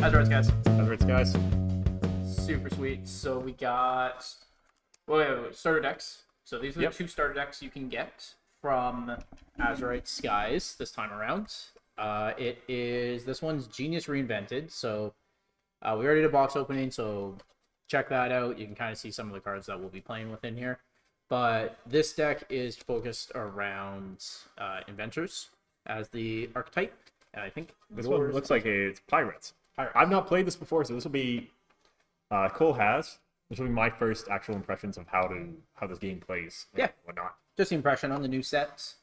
Azurite guys. Azurite guys. Super sweet. So we got starter decks. So these are the two starter decks you can get from Azurite Skies this time around. This one's Genius Reinvented. So we already did a box opening, so check that out. You can kind of see some of the cards that we'll be playing with in here. But this deck is focused around Inventors as the archetype. And I think this one looks like it's Pirates. I've not played this before, so this will be Cole has. This will be my first actual impressions of how this game plays. And whatnot. Just the impression on the new sets.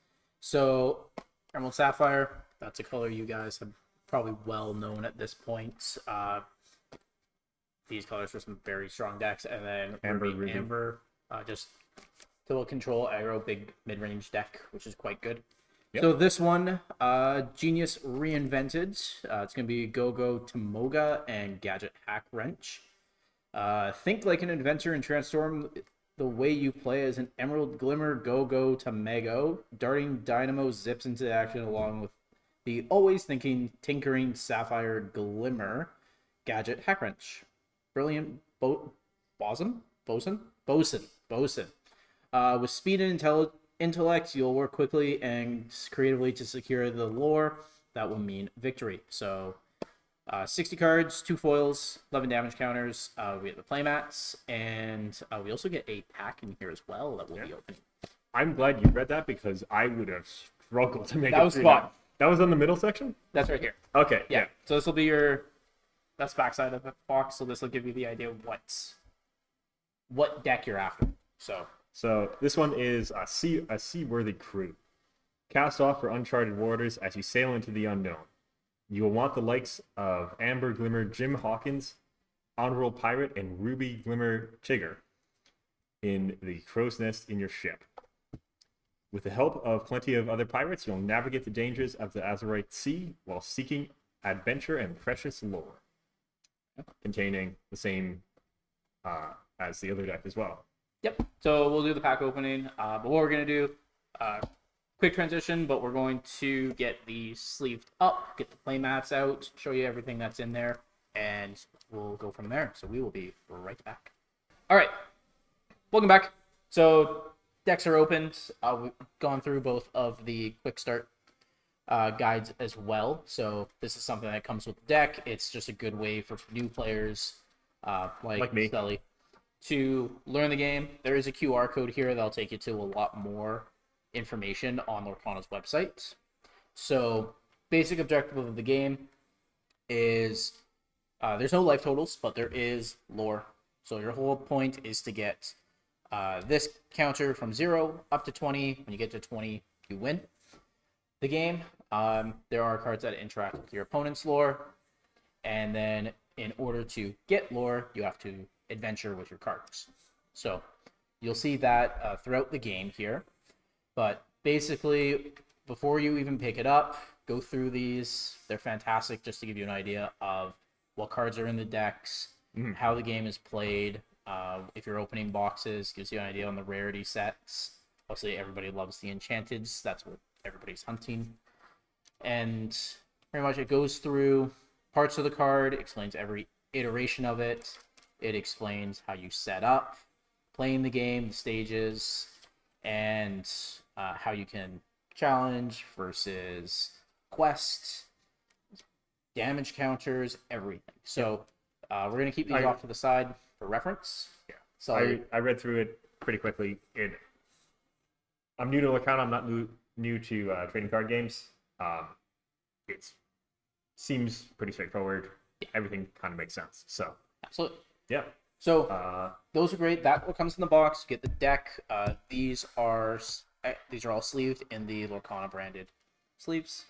So Emerald Sapphire, that's a color you guys have probably well known at this point. These colors are some very strong decks, and then Amber, just total control aggro, big mid-range deck, which is quite good. Yep. So this one, Genius Reinvented. It's going to be Go-Go Tomoga and Gadget Hack Wrench. Think like an inventor and transform the way you play as an Emerald Glimmer Go-Go Tomago. Darting Dynamo zips into action along with the always thinking, tinkering Sapphire Glimmer Gadget Hack Wrench. Brilliant Bosun. With speed and intellect, you'll work quickly and creatively to secure the lore. That will mean victory. So 60 cards, 2 foils, 11 damage counters. We have the playmats, and we also get a pack in here as well that we'll be opening. I'm glad you read that because I would have struggled to make that it was through fun. That was on the middle section? That's right here. Okay, yeah. So this will be that's backside of the box, so this will give you the idea of what deck you're after. So this one is a seaworthy crew. Cast off for uncharted waters as you sail into the unknown. You will want the likes of Amber Glimmer Jim Hawkins, Honorable Pirate, and Ruby Glimmer Tigger in the crow's nest in your ship. With the help of plenty of other pirates, you'll navigate the dangers of the Azurite Sea while seeking adventure and precious lore. Containing the same as the other deck as well. Yep. So we'll do the pack opening. But what we're going to do, quick transition, but we're going to get these sleeved up, get the playmats out, show you everything that's in there, and we'll go from there. So we will be right back. All right. Welcome back. So decks are opened. We've gone through both of the quick start guides as well. So this is something that comes with the deck. It's just a good way for new players like me, Sully, to learn the game. There is a QR code here that'll take you to a lot more information on Lorcana's website. So basic objective of the game is there's no life totals, but there is lore. So your whole point is to get this counter from 0 up to 20. When you get to 20, you win the game. There are cards that interact with your opponent's lore, and then in order to get lore, you have to adventure with your cards. So you'll see that throughout the game here. But basically, before you even pick it up, go through these. They're fantastic just to give you an idea of what cards are in the decks, how the game is played. If you're opening boxes, gives you an idea on the rarity sets. Obviously, everybody loves the Enchanteds. That's what everybody's hunting. And pretty much it goes through parts of the card, explains every iteration of it. It explains how you set up, playing the game, the stages, and how you can challenge versus quest, damage counters, everything. So we're going to keep these off to the side for reference. Yeah. So I read through it pretty quickly. I'm new to Lorcana. I'm not new to trading card games. It seems pretty straightforward. Yeah. Everything kind of makes sense. So absolutely. Yeah. So those are great. That what comes in the box. Get the deck. These are all sleeved in the Lorcana branded sleeves.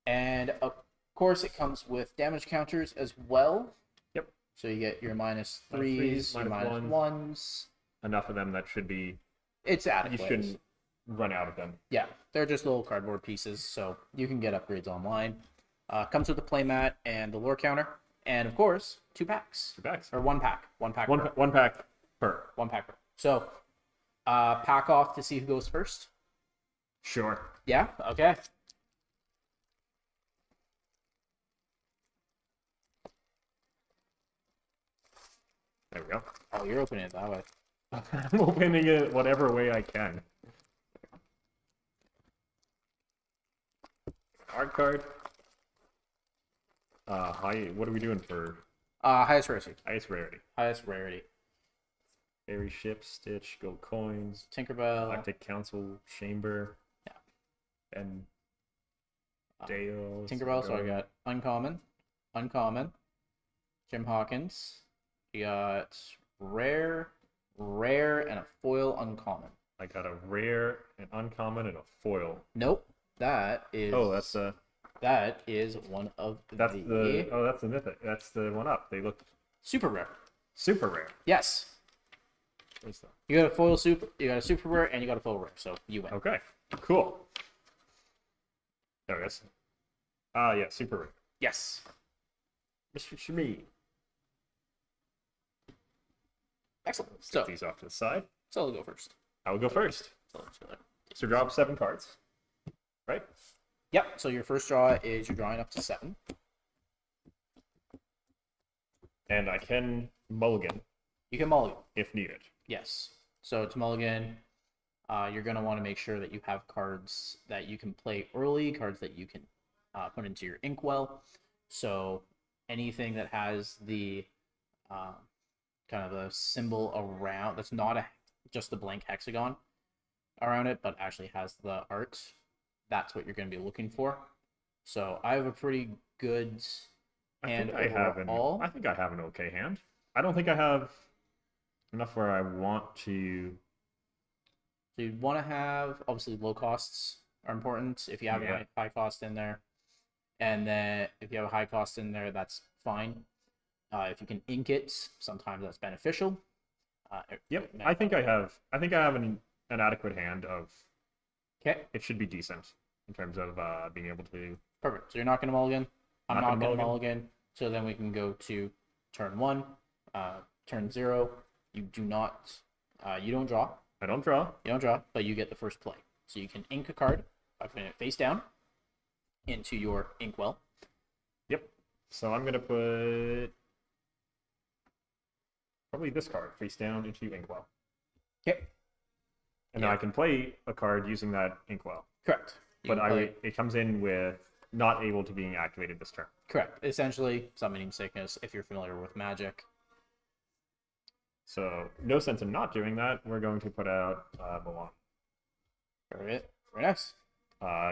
And of course, it comes with damage counters as well. Yep. So you get your -3s, your -1s. Enough of them that should be. It's adequate. You shouldn't run out of them. Yeah, they're just little cardboard pieces, so you can get upgrades online. Comes with the playmat and the lore counter, and of course, 2 packs. 2 packs. Or 1 pack. 1 pack. One pack per. 1 pack per. So, pack off to see who goes first. Sure. Yeah. Okay. There we go. Oh, you're opening it that way. I'm opening it whatever way I can. Hard card. What are we doing for Highest rarity. highest rarity? Highest rarity. Fairy ship, Stitch, gold coins, Tinkerbell. Galactic Council, Chamber, Yeah. and Dale. Tinkerbell. So I got uncommon, Jim Hawkins. You got rare, and a foil uncommon. I got a rare, an uncommon, and a foil. Nope. That is. Oh, that's That is one of that's the oh, that's the mythic. That's the one up. They look super rare. super rare. Yes. Where's that? You got a foil super. You got a super rare, and you got a foil rare. So you win. Okay, cool. There it is. Yeah, super rare. Yes. Mr. Shmi. Excellent. Set these off to the side. So I'll go first. I will go first. So drop 7 cards. Right? Yep. So your first draw is you're drawing up to 7. And I can mulligan You can mulligan. if needed. Yes. So to mulligan, you're going to want to make sure that you have cards that you can play early, cards that you can put into your inkwell. So anything that has the kind of a symbol around, that's not just the blank hexagon around it, but actually has the art, that's what you're going to be looking for. So I have a pretty good hand overall. I think I have an okay hand. I don't think I have enough where I want to. So you want to have, obviously, low costs are important. If you have a high cost in there, and then if you have a high cost in there, that's fine. If you can ink it, sometimes that's beneficial. Yep, I think I have an adequate hand of. Okay. It should be decent in terms of being able to. Perfect. So you're not going to mulligan. I'm Not not gonna going to mulligan. So then we can go to turn 1, turn 0. You do not. You don't draw. I don't draw. You don't draw, but you get the first play. So you can ink a card by putting it face down into your inkwell. Yep. So I'm gonna put probably this card face down into inkwell. Okay. And then I can play a card using that inkwell. Correct. You can play- It comes in with not able to being activated this turn. Correct. Essentially, summoning sickness, if you're familiar with Magic. So no sense in not doing that. We're going to put out Milan. Very nice.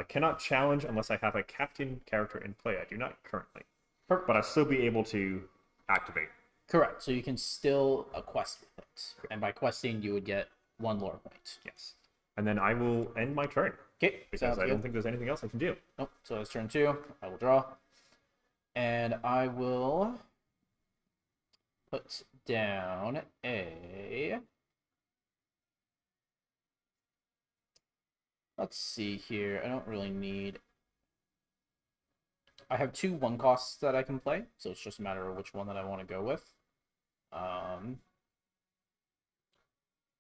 Cannot challenge unless I have a captain character in play. I do not currently. Perfect. But I'll still be able to activate. Correct. So you can still quest with it. And by questing, you would get 1 lore point. Yes. And then I will end my turn. Okay. Because I don't think there's anything else I can do. Nope. So that's turn 2. I will draw. And I will put down a... Let's see here. I don't really need... I have 2 1 costs that I can play, so it's just a matter of which one that I want to go with.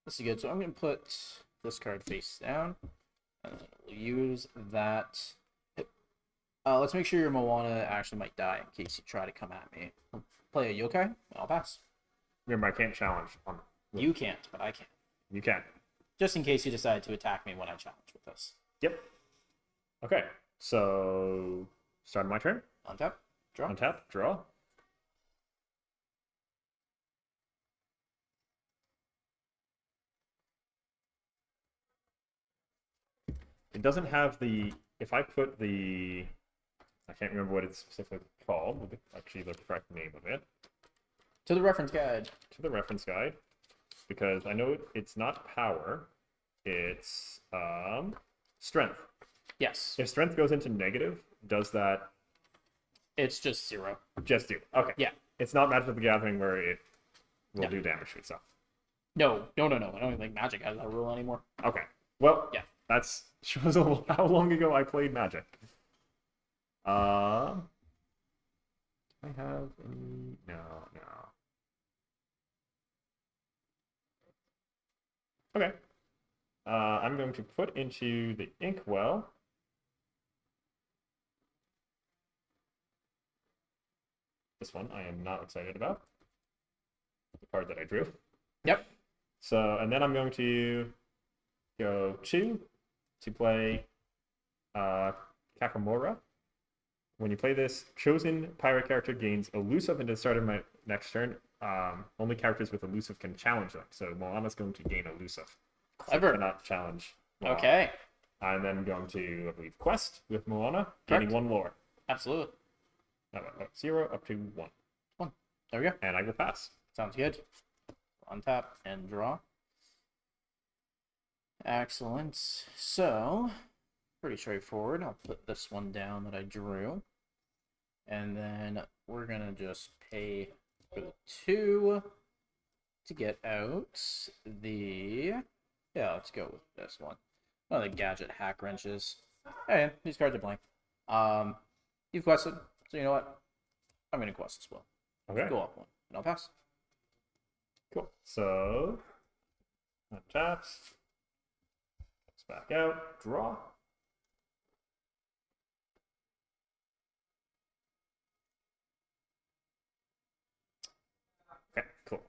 This is good. So I'm going to put this card face down. And we'll use that. Let's make sure your Moana actually might die in case you try to come at me. Play a yokai, I'll pass. Remember, I can't challenge. You can't, but I can. You can. Just in case you decide to attack me when I challenge with this. Yep. Okay. So, start my turn. Untap, draw. Untap, draw. It doesn't have the. If I put the. I can't remember what it's specifically called. Actually, the correct name of it. To the reference guide. To the reference guide. Because I know it's not power. It's strength. Yes. If strength goes into negative, does that It's just 0. just do? Okay. Yeah. It's not Magic the Gathering where it will do damage to itself. No. I don't even think Magic has that rule anymore. Okay. Well, Yeah. That's shows how long ago I played Magic. I have any... No. Okay. I'm going to put into the inkwell. This one I am not excited about. the card that I drew. Yep. So, and then I'm going to go 2 to play Kakamora. When you play this, chosen pirate character gains elusive until the start of my next turn. Only characters with elusive can challenge them. So Moana's going to gain elusive. Clever. So cannot challenge Moana. Okay. I'm then going to, I believe, quest with Moana, gaining Correct. 1 lore. Absolutely. 0 up to 1. One. There we go. And I will pass. Sounds good. Untap and draw. Excellent. So, pretty straightforward. I'll put this one down that I drew. And then we're going to just pay for the 2 to get out the... Yeah, let's go with this one. One of the gadget hack wrenches. Hey, these cards are blank. You've quested, so you know what? I'm going to quest as well. Okay. Go up 1, and I'll pass. Cool. So, untaps. Let's back out. Draw. Okay, cool.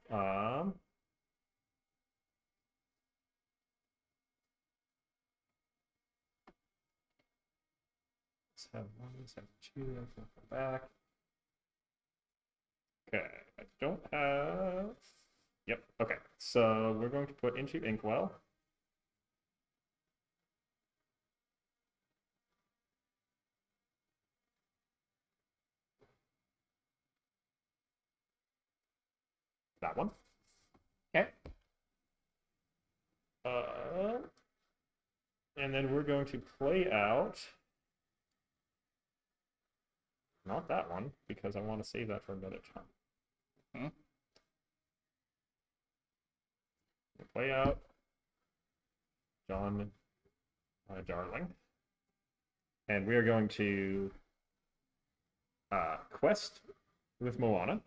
Let's have 1, let's have 2, let's come back. Okay, I don't have... Yep, okay. So we're going to put into Inkwell. That one. Okay. And then we're going to play out... Not that one, because I want to save that for another time. Hmm. Play out John Darling. And we are going to quest with Moana.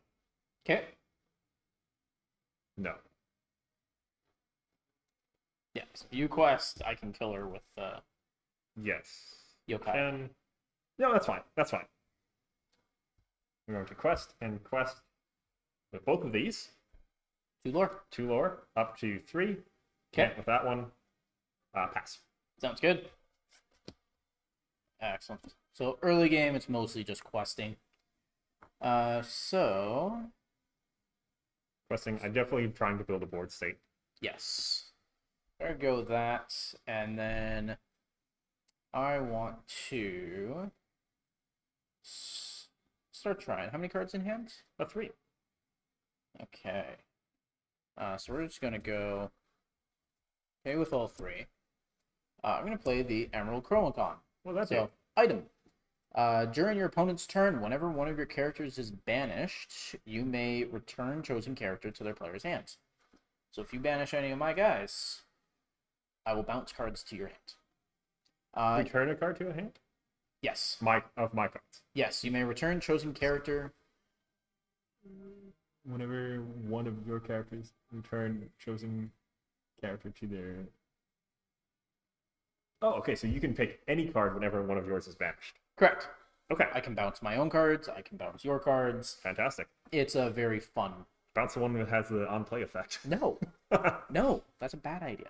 Okay. No. Yeah, so if you quest, I can kill her with Yes. yokai. And no, that's fine. That's fine. We're going to quest and quest with both of these. 2 lore. 2 lore, up to 3. Okay. And with that one, pass. Sounds good. Excellent. So early game, it's mostly just questing. So Questing, I'm definitely trying to build a board state. yes, there go that, and then I want to start trying. How many cards in hand? A 3. Okay. So we're just gonna go okay with all 3. I'm gonna play the Emerald Chromacon. Well, that's So, it. item. During your opponent's turn, whenever one of your characters is banished, you may return chosen character to their player's hands. So if you banish any of my guys, I will bounce cards to your hand. Return a card to a hand? Yes. My cards. Yes, you may return chosen character. Whenever one of your characters return chosen character to their... Oh, okay, so you can pick any card whenever one of yours is banished. Correct. Okay, I can bounce my own cards. I can bounce your cards. fantastic. It's a very fun. Bounce the one that has the on-play effect. No, no, that's a bad idea.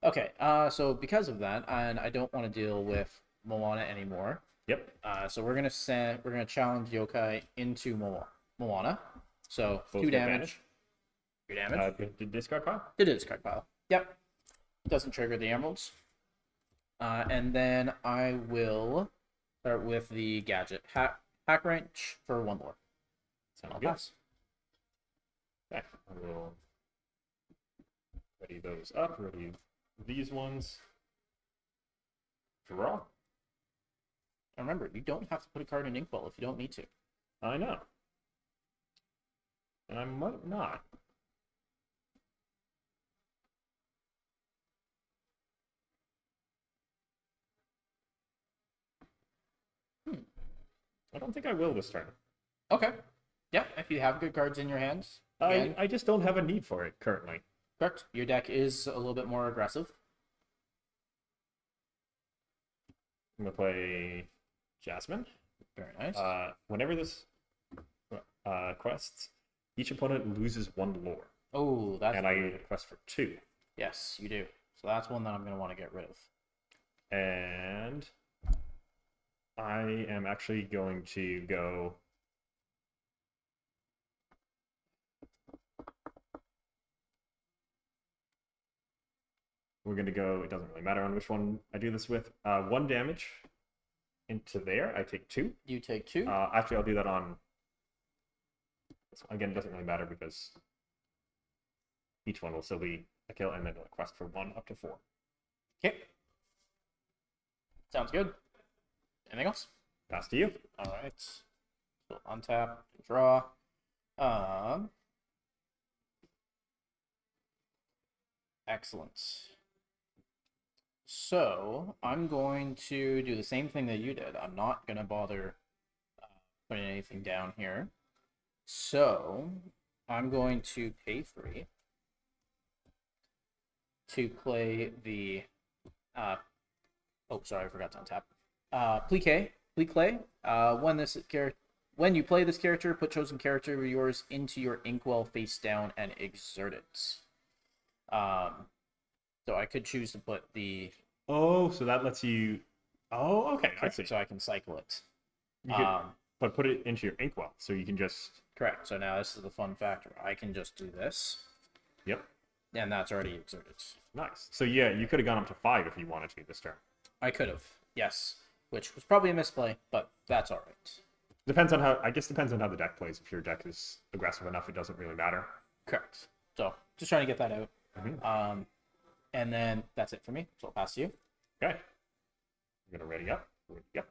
Okay, so because of that, and I don't want to deal with Moana anymore. Yep. So we're gonna challenge Yokai into Moana. So Both 2 get damage. banished. 2 damage. Did discard pile? It is card pile. Yep. Doesn't trigger the emeralds. And then I will start with the gadget hack wrench for 1 more. Sounds I'll good. pass. Okay, I will ready those up, ready these ones. Draw. And remember, you don't have to put a card in Inkwell if you don't need to. I know. And I might not. I don't think I will this turn. Okay. Yeah, if you have good cards in your hands. Again, I just don't have a need for it currently. correct. Your deck is a little bit more aggressive. I'm gonna play Jasmine. Very nice. Whenever this quests, Each opponent loses 1 lore. Oh, that's And I get a quest for 2. yes, you do. So that's one that I'm gonna want to get rid of. And I am actually going to go. We're going to go, it doesn't really matter on which one I do this with. 1 damage into there. I take 2. You take 2. Actually, I'll do that on. Again, it doesn't really matter because each one will still be a kill and then a quest for 1 up to 4. Okay. Sounds good. Anything else? Pass to you. All right. So untap, draw. Excellent. So I'm going to do the same thing that you did. I'm not gonna bother putting anything down here. So I'm going to pay 3 to play the. Oh, sorry, I forgot to untap. Plique. When you play this character, put chosen character of yours into your inkwell face down and exert it. So I could choose to put the. Oh, so that lets you. Oh, okay. I see. So I can cycle it. You could, but put it into your inkwell, so you can just. Correct. So now this is the fun factor. I can just do this. Yep. And that's already exerted. Nice. So yeah, you could have gone up to 5 if you wanted to this turn. I could have, yes. Which was probably a misplay, but that's all right. Depends on how. I guess depends on how the deck plays. If your deck is aggressive enough, it doesn't really matter. Correct. So just trying to get that out. Mm-hmm. And then that's it for me. So I'll pass to you. Okay. I'm gonna ready up. Yep.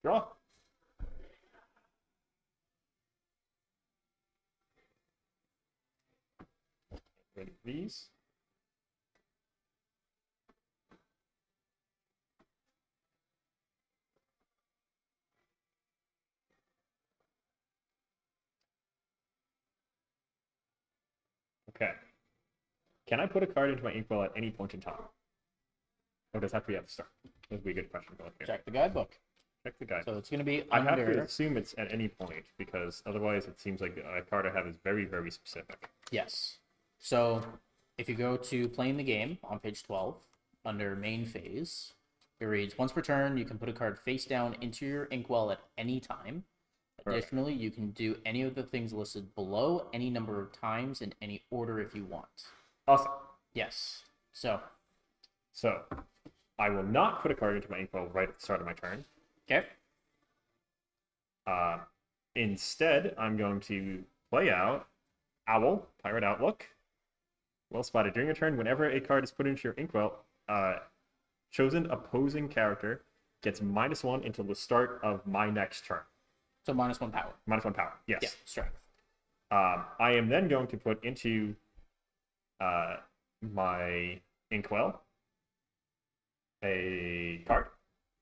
Draw. Ready these. Okay. Can I put a card into my inkwell at any point in time? Or does it have to be at the start? That would be a good question. Check the guidebook. Check the guide. So it's going to be I have under. to assume it's at any point because otherwise it seems like a card I have is very, very specific. Yes. So if you go to playing the game on page 12, under main phase, it reads, once per turn, you can put a card face down into your inkwell at any time. Additionally, you can do any of the things listed below any number of times in any order if you want. Awesome. Yes. So I will not put a card into my inkwell right at the start of my turn. Okay. Instead, I'm going to play out Owl, Pirate Outlook. Well spotted. During your turn, whenever a card is put into your inkwell, chosen opposing character gets -1 until the start of my next turn. So -1 power. -1 power. Yes. Yeah, strength. I am then going to put into my inkwell a card.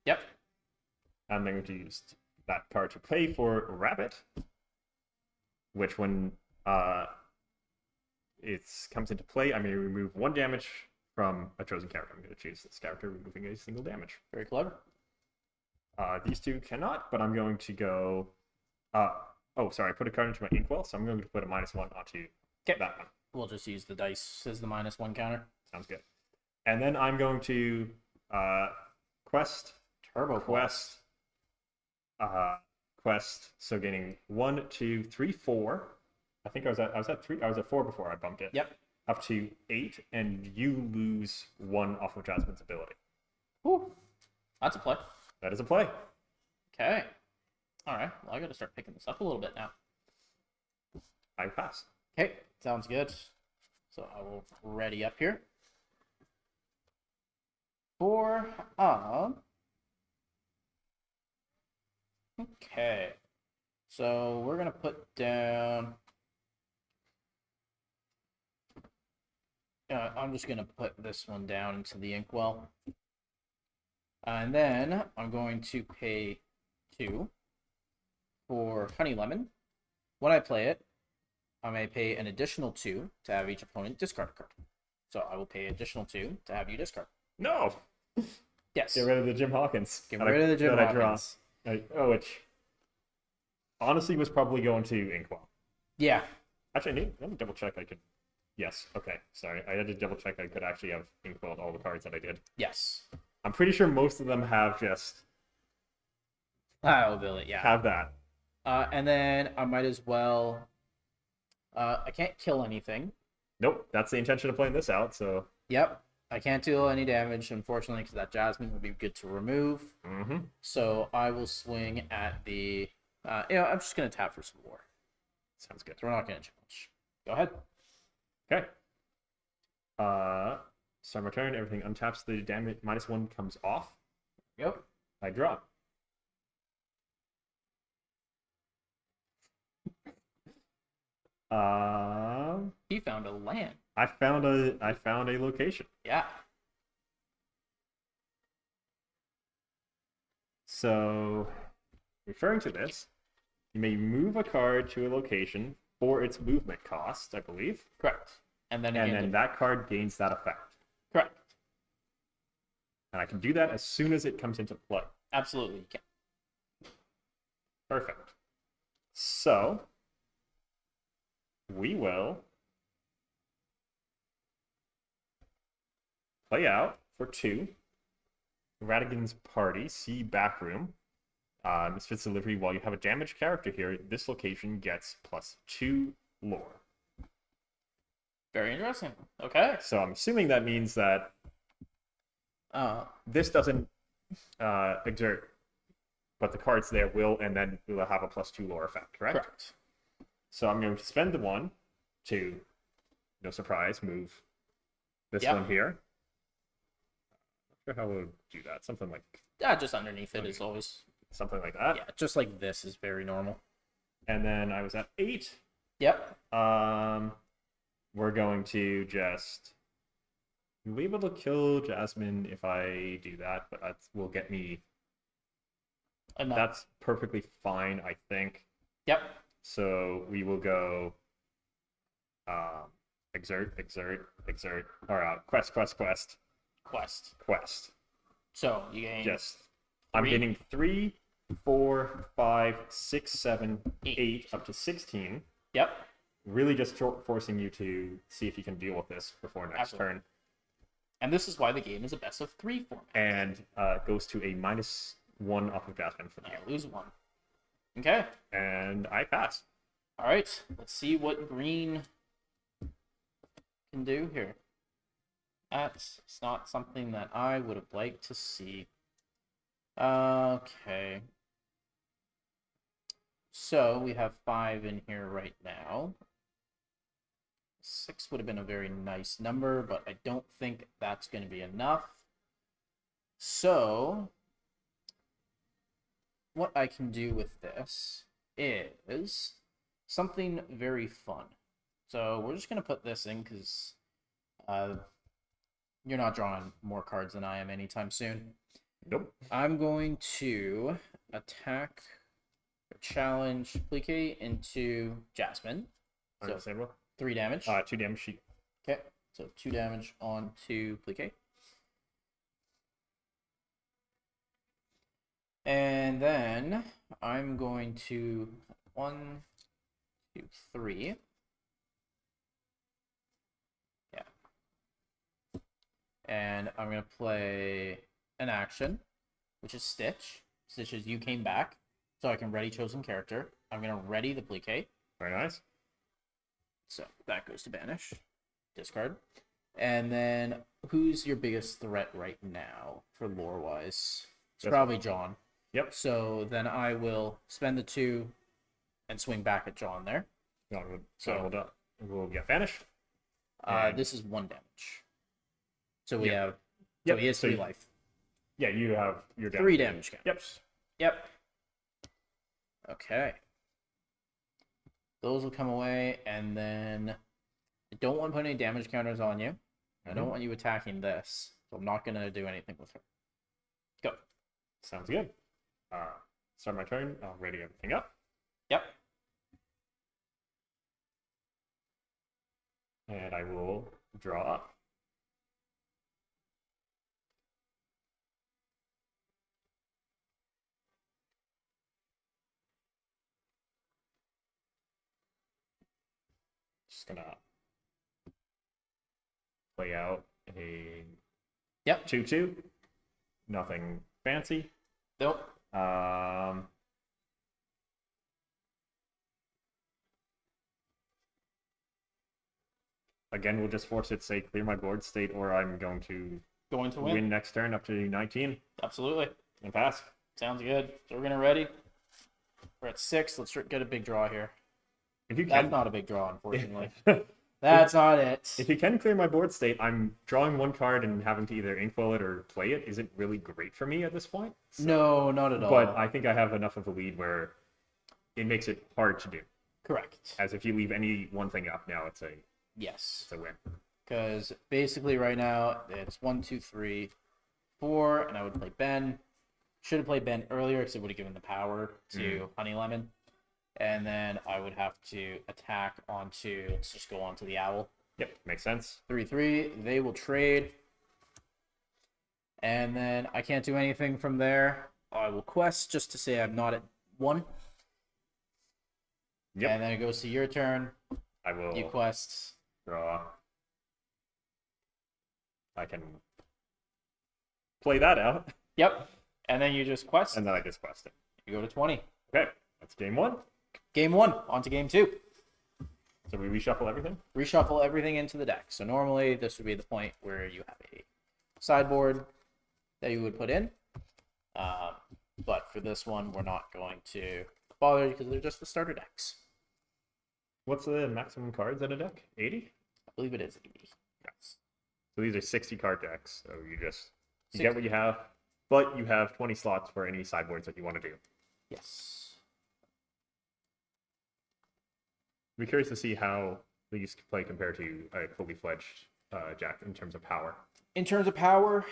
Yep. I'm going to use that card to pay for Rabbit, which when it comes into play, I'm going to remove 1 damage from a chosen character. I'm going to choose this character, removing a single damage. Very clever. These two cannot, but I'm going to go. Oh, sorry, I put a card into my inkwell, so I'm going to put a -1 onto that one. We'll just use the dice as the -1 counter. Sounds good. And then I'm going to quest, Turbo quest. So getting 1, 2, 3, 4. I think I was at 3. I was at 4 before I bumped it. Yep. Up to 8, and you lose 1 off of Jasmine's ability. Whew. That's a play. That is a play. Okay. All right. Well, I got to start picking this up a little bit now. I pass. Okay. Sounds good. So I will ready up here. For okay. So we're gonna put down. I'm just gonna put this one down into the inkwell, and then I'm going to pay 2 for Honey Lemon. When I play it, I may pay an additional 2 to have each opponent discard a card. So I will pay additional 2 to have you discard. No. Yes. Get rid of the Jim Hawkins. Get rid of the Jim Hawkins. Which honestly was probably going to inkwell. Yeah. Actually, let me double check. I could. Yes. Okay. Sorry, I had to double check. I could actually have inkwelled all the cards that I did. Yes. I'm pretty sure most of them have just Ability, yeah. have that. And then I might as well. I can't kill anything. Nope. That's the intention of playing this out. So. Yep. I can't deal any damage, unfortunately, because that Jasmine would be good to remove. Mm-hmm. So I will swing at the. I'm just gonna tap for some more. Sounds good. So we're not gonna challenge. Go ahead. Okay. Start my turn. Everything untaps. The damage -1 comes off. Yep. I drop. He found a land. I found a location. Yeah. So, referring to this, you may move a card to a location for its movement cost, I believe, Correct. And then that card gains that effect. Correct. And I can do that as soon as it comes into play. Absolutely, you can. Perfect. So, we will play out for 2. Radigan's Party, C Backroom. Misfits Delivery. While you have a damaged character here, this location gets +2 lore. Very interesting. Okay. So I'm assuming that means that this doesn't exert, but the cards there will, and then it will have a +2 lore effect, correct? Correct. So I'm going to spend the 1 to, no surprise, move this Yep. one here. Not sure how we'll do that. Something like Just underneath it is always. something like that. Yeah, just like this is very normal. And then I was at 8. Yep. We're going to just. You'll be able to kill Jasmine if I do that, but that will get me. Enough. That's perfectly fine, I think. Yep. So we will go. Exert, or quest. So you gain. Just. I'm 3. getting 3, 4, 5, 6, 7, 8. 8, up to 16. Yep. Really just forcing you to see if you can deal with this before next Absolutely. turn. And this is why the game is a best of 3 format. And goes to a -1 off of Jasmine from you. I lose 1. Okay. And I pass. All right. Let's see what green can do here. That's not something that I would have liked to see. Okay. So we have 5 in here right now. 6 would have been a very nice number, but I don't think that's going to be enough. So what I can do with this is something very fun. So we're just going to put this in because you're not drawing more cards than I am anytime soon. Nope. I'm going to attack, challenge, Plique into Jasmine. So Understandable. 3 damage. 2 damage sheet. Okay, so 2 damage onto Plique. And then I'm going to 1, 2, 3. Yeah. And I'm going to play an action, which is Stitch. Stitch is you came back, so I can ready chosen character. I'm going to ready the Plique. Very nice. So that goes to banish. Discard. And then who's your biggest threat right now for lore-wise? It's probably John. Yep. So then I will spend the 2 and swing back at John there. So we'll get banished. And- This is 1 damage. So we Yep. have. Yep, So he has so 3 life. Yeah, you have your 3 damage counters. Yep. Okay. Those will come away, and then I don't want to put any damage counters on you. I don't want you attacking this, so I'm not going to do anything with her. Go. Sounds good. Start my turn. I'll ready everything up. Yep. And I will draw up. Just gonna play out a Yep. 2/2. Nothing fancy. Nope. Again, we'll just force it to say clear my board state, or I'm going to Going to win. win next turn up to 19 Absolutely. and pass. Sounds good. So we're gonna ready. We're at 6. Let's get a big draw here. If you That's can, not a big draw, unfortunately. That's not it. if you can clear my board state, I'm drawing one card and having to either inkwell it or play it isn't really great for me at this point. So, No, not at all. but I think I have enough of a lead where it makes it hard to do. Correct. As if you leave any one thing up now, it's Yes. a win. Because basically right now it's 1, 2, 3, 4, and I would play Ben. Should have played Ben earlier because it would have given the power to Honey Lemon. And then I would have to attack onto, let's just go on to the Owl. Yep, makes sense. 3, 3. They will trade. And then I can't do anything from there. I will quest just to say I'm not at 1. Yep. And then it goes to your turn. I will You quest. draw. I can play that out, Yep. And then you just quest. and then I just quest it. You go to 20. Okay, that's game 1. Game 1. On to game 2. So we reshuffle everything? Reshuffle everything into the deck. So normally this would be the point where you have a sideboard that you would put in. But for this one, we're not going to bother because they're just the starter decks. What's the maximum cards in a deck? 80? I believe it is 80. Yes. So these are 60 card decks. So you get 60. what you have, but you have 20 slots for any sideboards that you want to do. Yes. I'd be curious to see how these play compared to a fully fledged Jack in terms of power. In terms of power,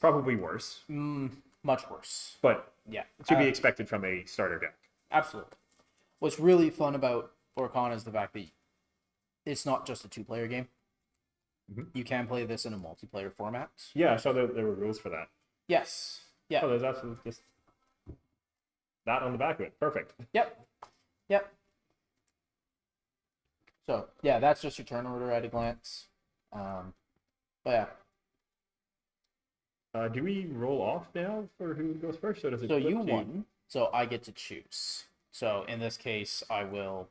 Probably worse, much worse. but Yeah. to be expected from a starter deck. Absolutely. What's really fun about Lorcana is the fact that it's not just a 2-player game. You can play this in a multiplayer format. Yeah, so there were rules for that. Yes. Yeah. Oh, there's absolutely just that on the back of it. Perfect. Yep. Yep. So, yeah, that's just your turn order at a glance. But yeah. Do we roll off now for who goes first, or does it? So flip you to won. So I get to choose. So in this case, I'll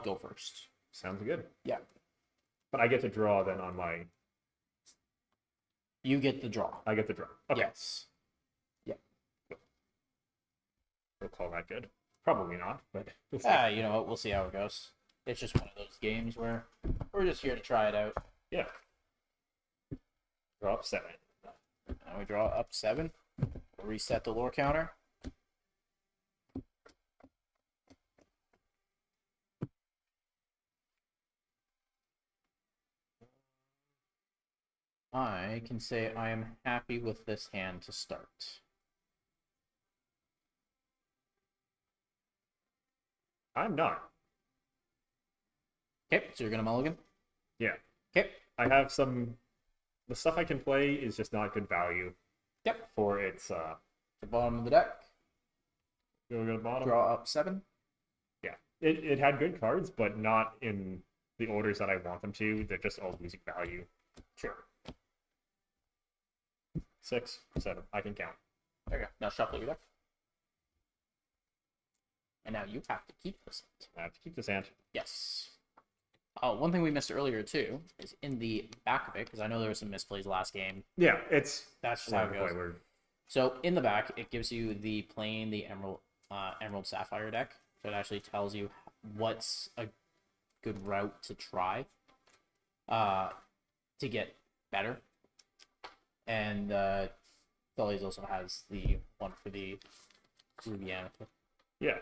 go first. Sounds good. Yeah. But I get to draw then on my. You get the draw. I get to draw. Okay. Yes. Yeah. We'll call that good. Probably not, but we'll see. You know what? We'll see how it goes. It's just one of those games where we're just here to try it out. Yeah. Draw up 7. Now we draw up 7. We'll reset the lore counter. I can say I am happy with this hand to start. I'm not. Okay, so you're gonna mulligan? Yeah. Okay. I have some. The stuff I can play is just not good value. Yep. For its The bottom of the deck. go to the bottom. Draw up 7. Yeah. It had good cards, but not in the orders that I want them to. They're just all losing value. Sure. 6, 7. I can count. There you go. Now shuffle your deck. And now you have to keep this. I have to keep this hand. Yes. One thing we missed earlier too is in the back of it, because I know there were some misplays last game. Yeah, it's That's just how it goes. We're... So in the back, it gives you the Emerald Sapphire deck. So it actually tells you what's a good route to try to get better. And Sully's also has the one for the Ruby Amethyst. Yeah.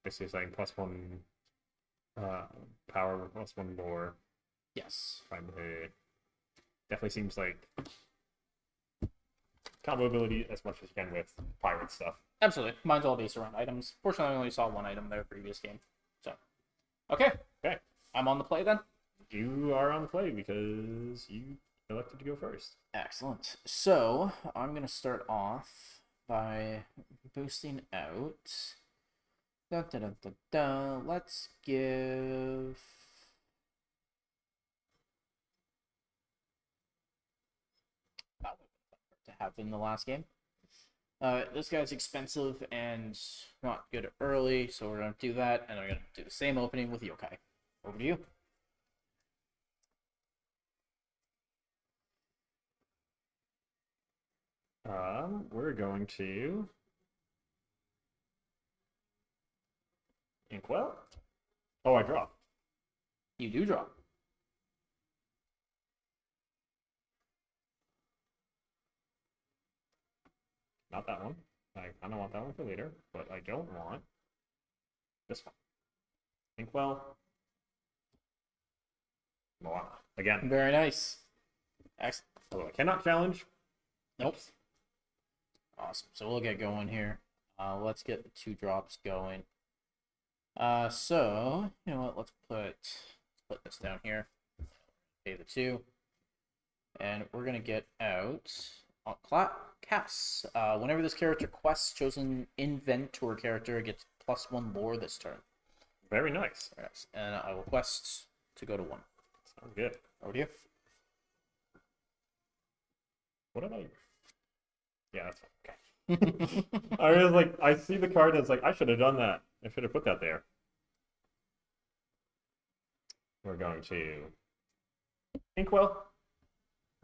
This is like +1 power with +1 more. Yes. Definitely seems like combo ability as much as you can with pirate stuff. Absolutely. Mine's all based around items. Fortunately, I only saw one item there previous game. So, okay. Okay. I'm on the play then. You are on the play because you elected to go first. Excellent. So, I'm going to start off by boosting out Dun, dun, dun, dun, dun. Let's give. That would be better to have in the last game. This guy's expensive and not good early, so we're gonna do that, and we're gonna do the same opening with Yokai. Over to you. We're going to Inkwell. Oh, I draw. You do draw. Not that one. I kind of want that one for later, but I don't want this one. Inkwell. Moana. Again. Very nice. Excellent. Although I cannot challenge. Nope. Awesome. So we'll get going here. Let's get the 2 drops going. So you know what? Let's put this down here. Pay the 2, and we're gonna get out Cass. Whenever this character quests chosen inventor character gets +1 lore this turn. Very nice. Yes, and I will quest to go to 1. Sounds good. Over to you. What am I? Yeah, that's okay. I was like, I see the card and it's like, I should have done that. I should have put that there. We're going to Inkwell.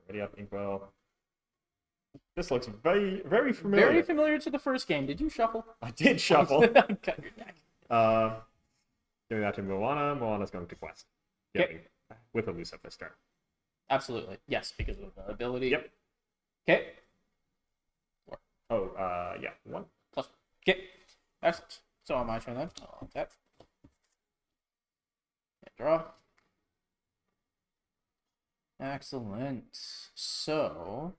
Ready up, Inkwell. This looks very, very familiar. Very familiar to the first game. Did you shuffle? I did shuffle. Cut your deck. Doing that to Moana. Moana's going to quest. Okay. With elusive this turn. Absolutely. Yes, because of the ability. Yep. Okay. Oh, yeah. 1. +1. Okay. Excellent. So on my turn then, I'll tap. Draw. Excellent. So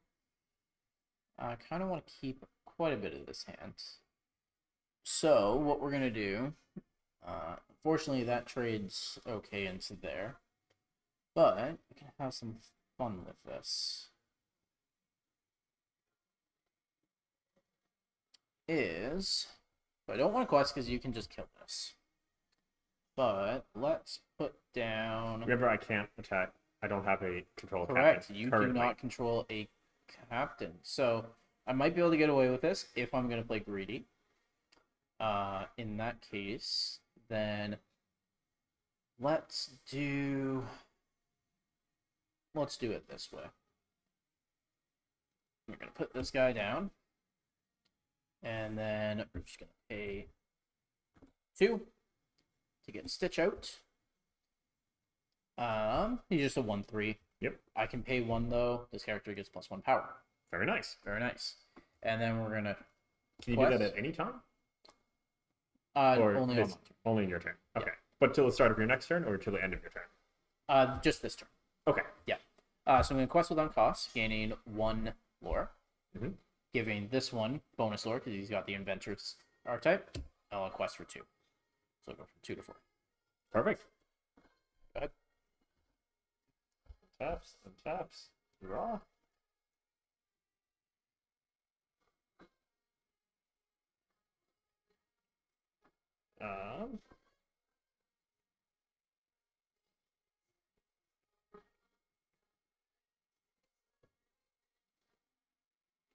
I kind of want to keep quite a bit of this hand. So what we're gonna do, unfortunately that trades okay into there, but we can have some fun with this. I don't want to quest because you can just kill this. But let's put down. Remember, I can't attack. I don't have a control Correct. captain. You currently. do not control a captain. So I might be able to get away with this if I'm going to play greedy. In that case, then let's do it this way. We're going to put this guy down. And then we're just going to pay 2 to get Stitch out. He's just a 1/3. Yep. I can pay 1 though. This character gets +1 power. Very nice. Very nice. And then we're gonna. Can you do that at any time? Only on my turn. Only in your turn. Okay. Yeah. But till the start of your next turn or till the end of your turn? Just this turn. Okay. Yeah. So I'm gonna quest with uncost, gaining 1 lore, giving this one bonus lore because he's got the inventor's archetype. I'll quest for 2. So I'll go from 2 to 4. Perfect. Go ahead. Taps and taps. Draw.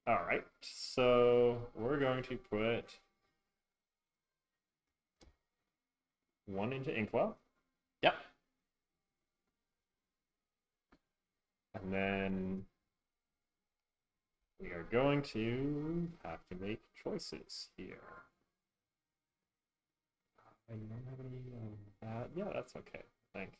All right. So we're going to put 1 into Inkwell. Yep. And then we are going to have to make choices here. I don't have any. Yeah, that's okay. I think.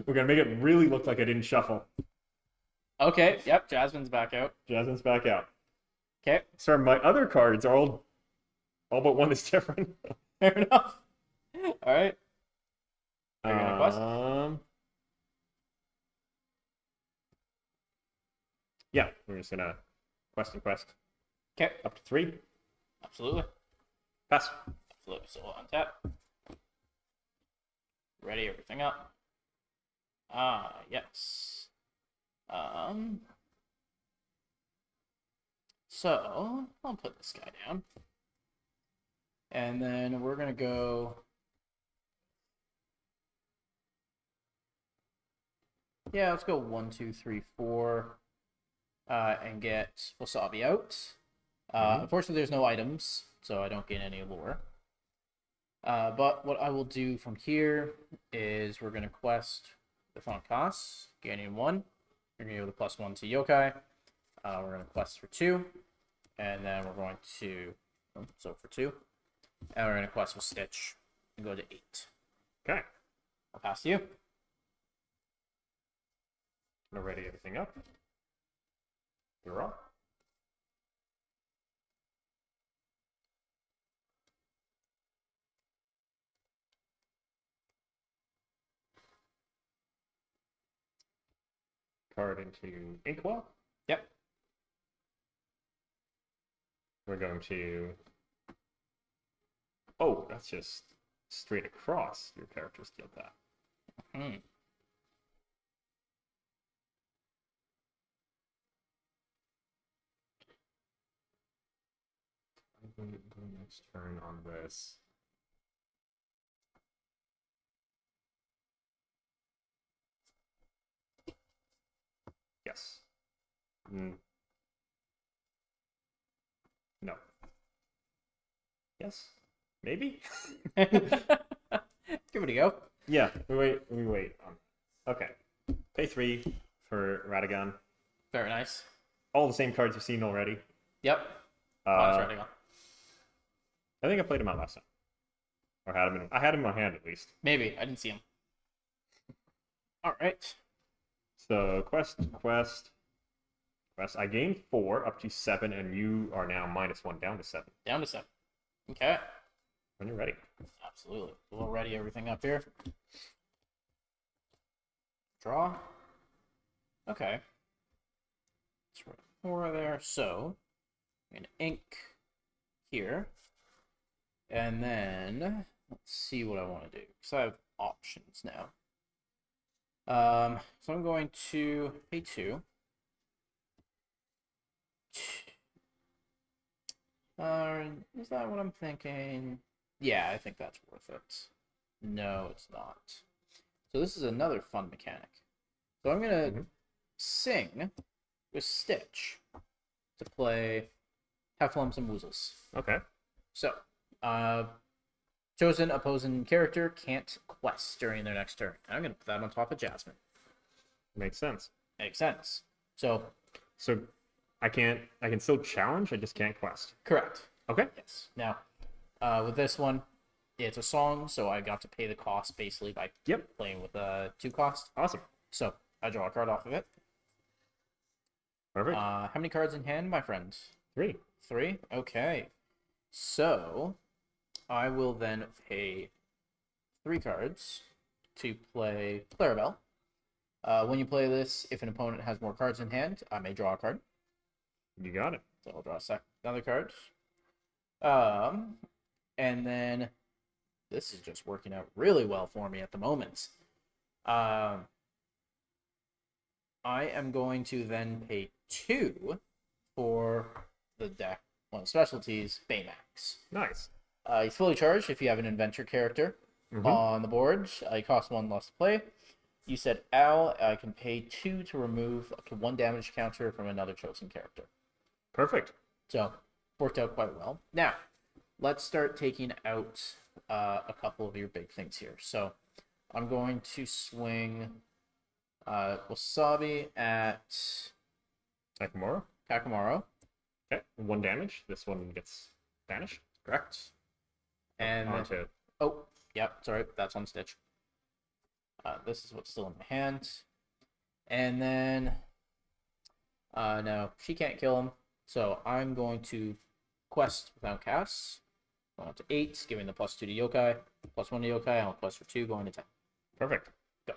We're gonna make it really look like I didn't shuffle. Okay. Yep. Jasmine's back out. Jasmine's back out. Okay. Sorry, my other cards are all but 1 is different. Fair enough. All right. Are you gonna quest? Yeah, we're just gonna quest and quest. Okay. Up to 3. Absolutely. Pass. Absolutely. So we'll untap. Ready everything up. Yes. So I'll put this guy down. And then we're going to go. Yeah, let's go 1, 2, 3, 4. And get Wasabi out. Unfortunately, there's no items, so I don't get any lore. But what I will do from here is we're going to quest the Fonkas, gaining 1. We're going to go with the +1 to yokai. We're going to quest for 2. And then we're going to. So for 2. And we're going to quest with Stitch and go to 8. Okay. I'll pass to you. Gonna ready everything up. You're up. Card into Inkwell. Yep. We're going to. Oh, that's just straight across. Your character's killed that. Hmm. I'm going to go next turn on this. Yes. No. Yes. Maybe? Give it a go. Yeah, we wait. Okay. Pay 3 for Radagon. Very nice. All the same cards you've seen already. Yep. Uh, Radagon. I think I played him out last time. Or I had him in my hand at least. Maybe. I didn't see him. Alright. So quest. I gained 4 up to 7, and you are now -1 down to 7. Down to 7. Okay. When you're ready. Absolutely. We'll ready everything up here. Draw. Okay. Let's write 4 there. So, I'm going to ink here. And then, let's see what I want to do. Because I have options now. So I'm going to pay 2. Is that what I'm thinking? Yeah, I think that's worth it. No, it's not. So this is another fun mechanic. So I'm gonna sing with Stitch to play Hefflums and Woozles. Okay. So, chosen opposing character can't quest during their next turn. I'm gonna put that on top of Jasmine. Makes sense. Makes sense. So I can still challenge, I just can't quest. correct. Okay. Yes. Now, with this one, it's a song, so I got to pay the cost basically by playing with a 2 cost. Awesome. So I draw a card off of it. Perfect. How many cards in hand, my friend? 3. 3? Okay. So I will then pay 3 cards to play Clarabelle. When you play this, if an opponent has more cards in hand, I may draw a card. You got it. So I'll draw another card. And then this is just working out really well for me at the moment. I am going to then pay 2 for the deck. One of the specialties, Baymax. Nice. He's fully charged if you have an adventure character on the board. He costs 1 less to play. You said, Al, I can pay 2 to remove up to 1 damage counter from another chosen character. Perfect. So, worked out quite well. Now, let's start taking out a couple of your big things here. So, I'm going to swing Wasabi at Kakamaro. Okay. 1 damage. This one gets banished. Correct. And onto. Oh, yep. Sorry, that's on Stitch. This is what's still in my hand. And then, no, she can't kill him. So I'm going to quest without casts. Going up to 8, giving the +2 to yokai, +1 to yokai. I'll quest for 2, going to 10. Perfect. Go.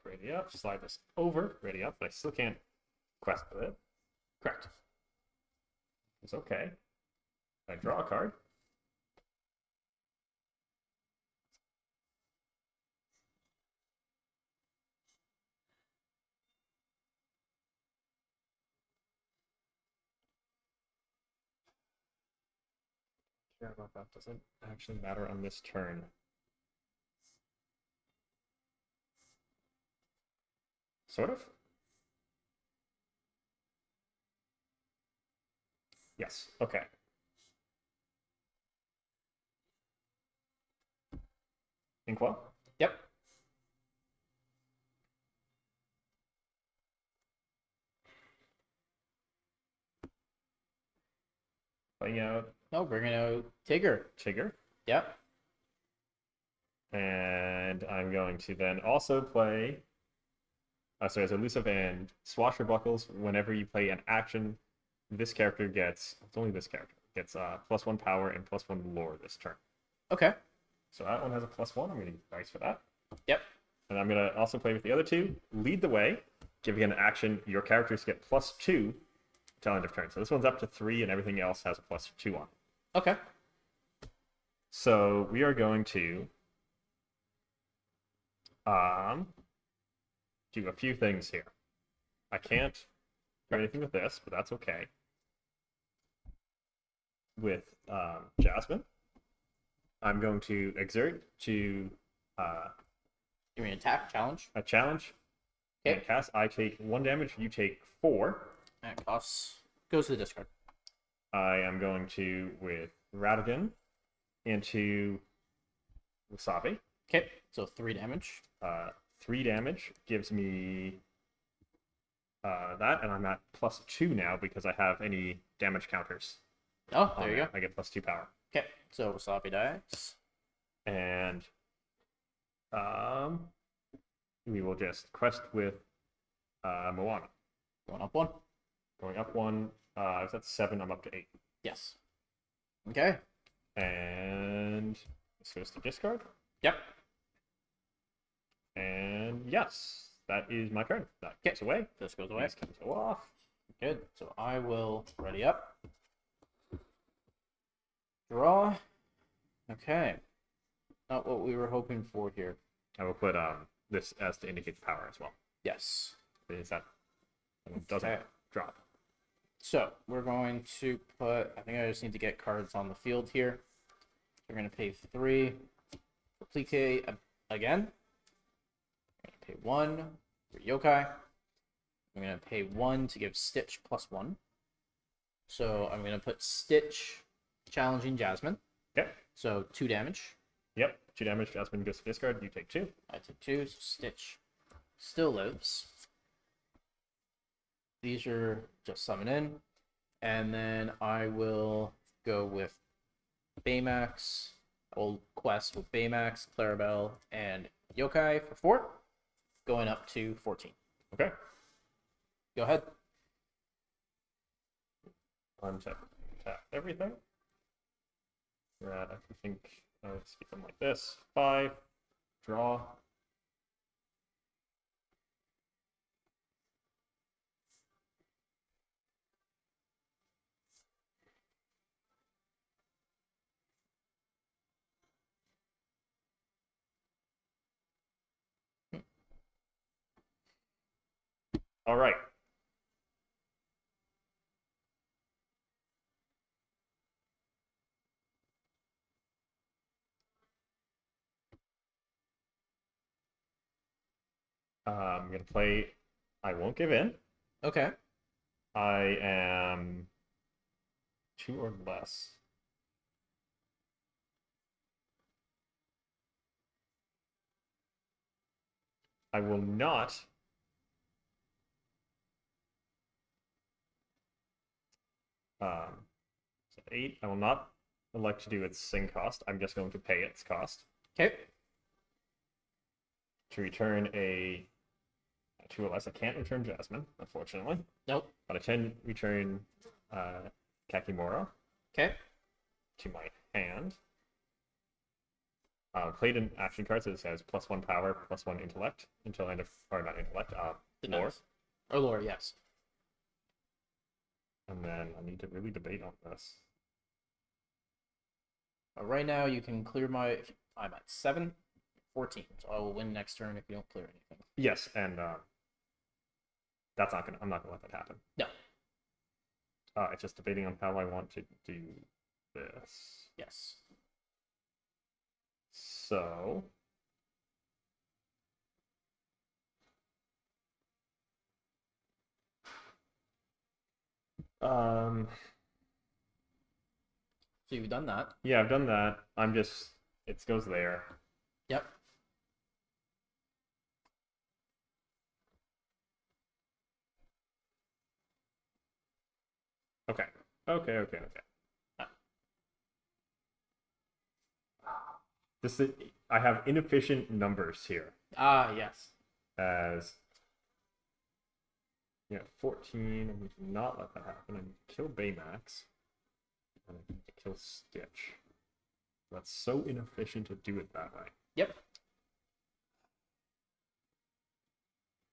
Ready up. Slide this over. Ready up, but I still can't quest with it. Correct. It's okay. I draw a card. Yeah, but that doesn't actually matter on this turn. Sort of? Yes, okay. Inkwell? Yep. Playing out No, bringing out Tigger. Tigger. Yep. And I'm going to then also play. Sorry, as elusive and swashbuckles. Whenever you play an action, this character gets. It's only this character gets +1 power and +1 lore this turn. Okay. So that one has a +1. I'm going to use dice for that. Yep. And I'm going to also play with the other two. Lead the way. Giving an action, your characters get +2 till end of turn. So this one's up to 3, and everything else has a +2 on it. Okay. So we are going to do a few things here. I can't do anything with this, but that's okay. With Jasmine, I'm going to exert to Give me an attack challenge. a challenge. Okay. And cast. I take 1 damage. You take 4. And it goes to the discard. I am going to with Radigan into Wasabi. Okay. So 3 damage. 3 damage gives me that, and I'm at +2 now because I have any damage counters. Oh, there you go. I get +2 power. Okay. So Wasabi dice. And we will just quest with Moana. Going up 1. Going up 1. I was at 7. I'm up to 8. Yes. Okay. And this goes to discard. Yep. And yes, that is my turn. That gets away. This goes away. This can go off. Good. So I will ready up. Draw. Okay. Not what we were hoping for here. I will put this as to indicate the power as well. Yes. Is that it doesn't Okay. drop? So we're going to put. I think I just need to get cards on the field here. We're going to pay 3 for Plique again. I'm going to pay 1 for Yokai. I'm going to pay 1 to give Stitch +1. So I'm going to put Stitch challenging Jasmine. Yep. So 2 damage. Yep. 2 damage. Jasmine goes to discard. You take 2. I took 2, so Stitch still lives. These are just summon in. And then I will go with Baymax. I will quest with Baymax, Clarabelle, and Yokai for 4. Going up to 14. Okay. Go ahead. Untap everything. Right. I think let's keep them like this. 5. Draw. All right. I'm gonna play. I won't give in. Okay. I am 2 or less. I will not. So 8. I will not elect to do its sing cost. I'm just going to pay its cost Okay. to return a 2 or less. I can't return Jasmine, unfortunately, Nope. but I can return Kakimura Okay. to my hand. Played an action card, so this has +1 power, +1 intellect until end of, or not intellect, lore. Nice. Or lore, yes. And then I need to really debate on this. Right now you can clear my. I'm at 7, 14. So I will win next turn if you don't clear anything. Yes, and that's not gonna. I'm not gonna let that happen. No. It's just debating on how I want to do this. Yes. So So you've done that. yeah, I've done that. I'm just it goes there. Yep. Okay. Okay. This is, I have inefficient numbers here Ah, yes. as 14. I need to not let that happen. I need to kill Baymax. And I need to kill Stitch. That's so inefficient to do it that way. Yep.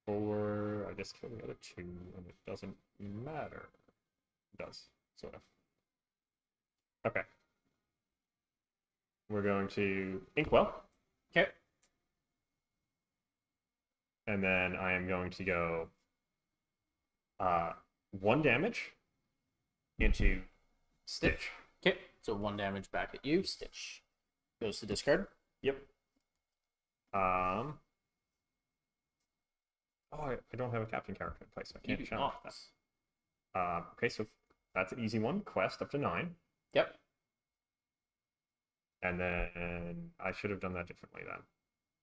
Or I just kill the other two and it doesn't matter. It does, sort of. Okay. We're going to Inkwell. Okay. And then I am going to go 1 damage into Stitch. Okay. So 1 damage back at you. Stitch goes to discard. Yep. Oh, I don't have a captain character in place. So I You can't do challenge not. that. Okay, so that's an easy one. Quest up to 9. Yep. And then I should have done that differently then.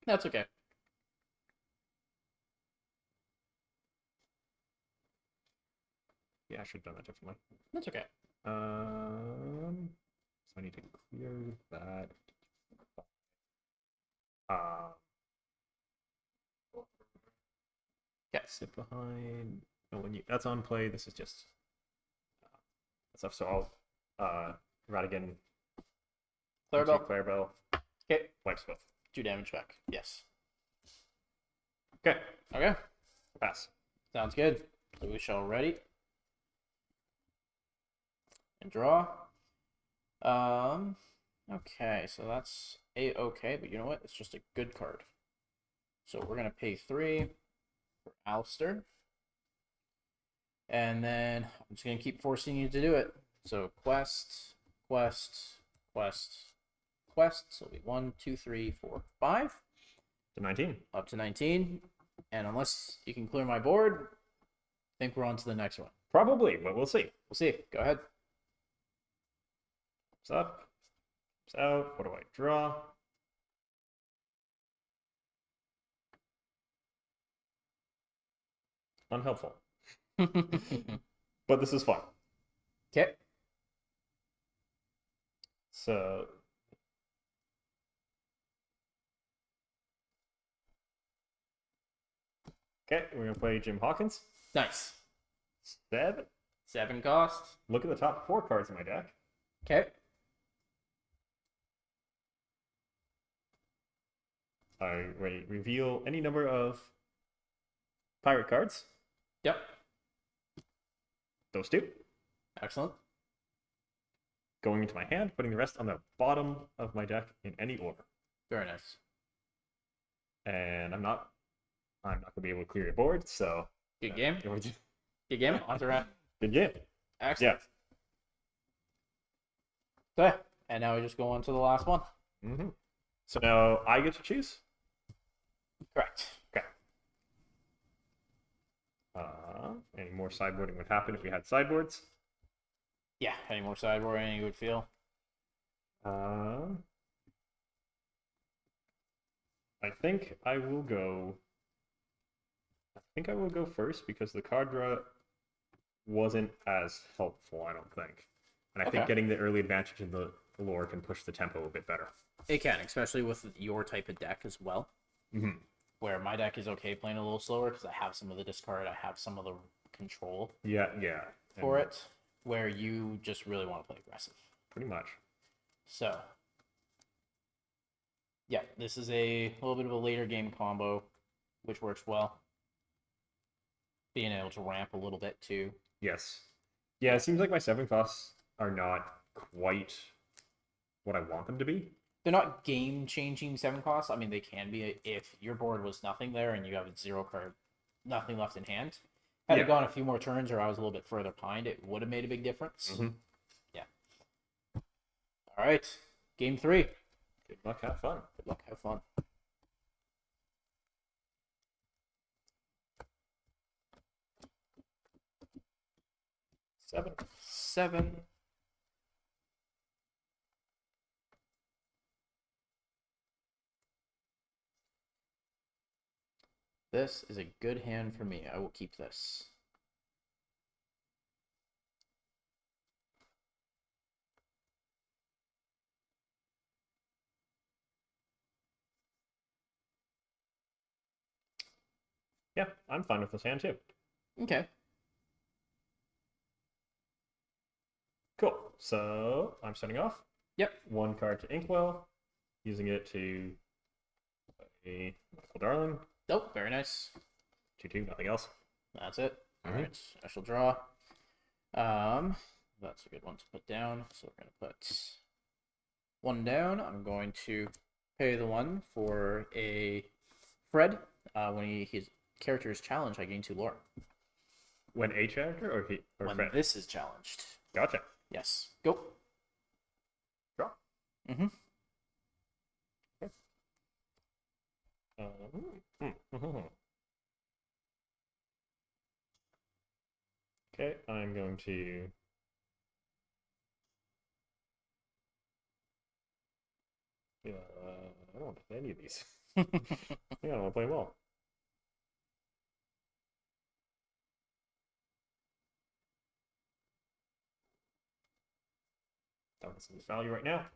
That's okay. Yeah, I should have done that differently. That's okay. So I need to clear that. Yeah. Sit behind. No, that's on play. This is just stuff. So I'll Radigan, Clarabelle. Clarabelle, Okay. wipes both. 2 damage back. Yes. Okay, Okay. pass. Sounds good. So we shall ready. And draw. Okay, so that's A-okay, but you know what? It's just a good card. So we're gonna pay 3 for Alistair. And then I'm just gonna keep forcing you to do it. So quest. So it'll be 1, 2, 3, 4, 5. To 19. Up to 19. And unless you can clear my board, I think we're on to the next one. Probably, but we'll see. We'll see. Go ahead. It's up. It's out. What do I draw? Unhelpful. But this is fun. Okay. So okay, we're gonna play Jim Hawkins. Nice. 7. 7 cost. Look at the top 4 cards in my deck. Okay. I reveal any number of pirate cards. Yep. Those 2. Excellent. Going into my hand, putting the rest on the bottom of my deck in any order. Very nice. And I'm not gonna be able to clear your board, so Good game. good Good game. On to round. game. Excellent. Yeah. Okay. And now we just go on to the last one. Mm-hmm. So now I get to choose. Correct. Okay. Any more sideboarding would happen if we had sideboards. Yeah. Any more sideboarding you would feel? I think I will go. I think I will go first because the card draw wasn't as helpful, I don't think. And I think Okay. getting the early advantage in the lore can push the tempo a bit better. It can, especially with your type of deck as well. Mm-hmm. Where my deck is okay playing a little slower because I have some of the discard, I have some of the control Yeah. for And it. Where you just really want to play aggressive. pretty much. So, yeah, this is a little bit of a later game combo, which works well. Being able to ramp a little bit too. Yes. Yeah, it seems like my 7 costs are not quite what I want them to be. They're not game-changing 7 costs. I mean, they can be if your board was nothing there and you have a 0 card, nothing left in hand. Had it gone a few more turns or I was a little bit further behind, it would have made a big difference. Mm-hmm. Yeah. right. Game 3. Good luck, have fun. Good luck. Have fun. Seven. 7. This is a good hand for me. I will keep this. Yeah, I'm fine with this hand too. Okay. Cool. So I'm starting off. Yep. 1 card to Inkwell, using it to a Michael Darling. Oh, very nice. 2/2, nothing else. That's it. All Mhm. right. I shall draw. That's a good one to put down. So we're gonna put 1 down. I'm going to pay the 1 for a Fred. When his character is challenged, I gain 2 lore. When a character or When Fred? this is challenged. Gotcha. Yes. Go. Draw. Mm-hmm. Okay, I'm going to I don't want to play any of these. I don't want to play them all. That's some value right now.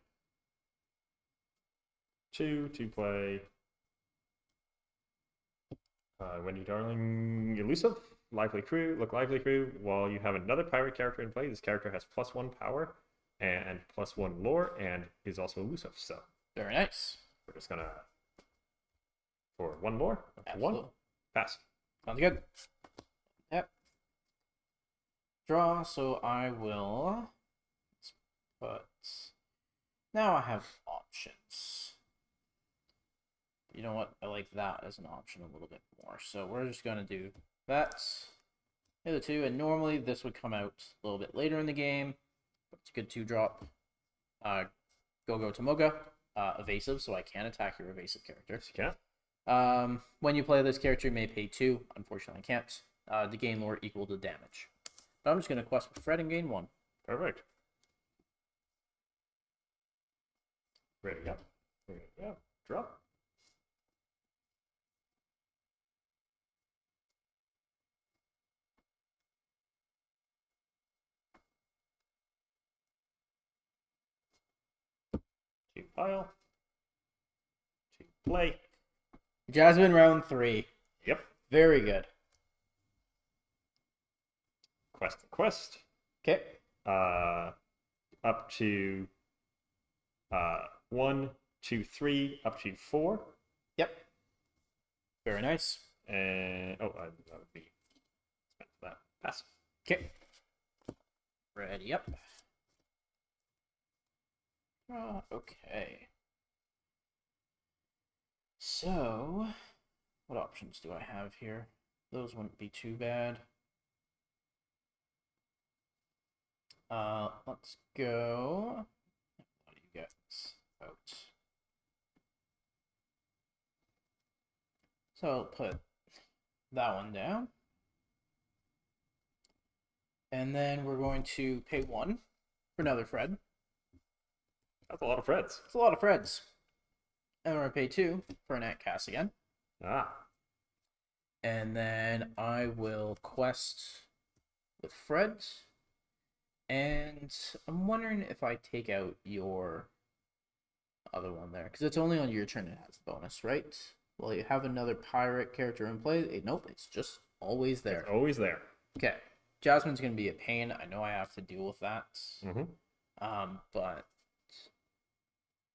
2 to play Wendy Darling Elusive. Lively Crew. Look, Lively Crew. While you have another pirate character in play, this character has +1 power and +1 lore and is also elusive. So Very nice. we're just gonna for 1 lore. Absolutely. 1 pass. Sounds good. Yep. Draw. So I will. But now I have options. You know what? I like that as an option a little bit more. So we're just going to do that. The other 2. And normally this would come out a little bit later in the game. But it's a good 2-drop. Go Tomoga. Evasive, so I can attack your evasive character. Yes, you can. When you play this character, you may pay 2. Unfortunately, I can't. To gain lore equal to damage. But I'm just going to quest with Fred and gain 1. Perfect. Ready up. Ready up. Drop. To pile. To play. Jasmine round 3. Yep. Very good. Quest to quest. Okay. Up to 1, 2, 3, up to 4. Yep. Very nice. And that would be that. Pass. Okay. Ready up. Okay. So, what options do I have here? Those wouldn't be too bad. Let's go. What do you get out? So I'll put that one down. And then we're going to pay 1 for another Fred. That's a lot of Freds. It's a lot of Freds. And we're going to pay 2 for an Ant Cast again. Ah. And then I will quest with Fred. And I'm wondering if I take out your other one there. Because it's only on your turn it has the bonus, right? Well, you have another pirate character in play. Nope, it's just always there. It's always there. Okay. Jasmine's going to be a pain. I know I have to deal with that. Mm-hmm. But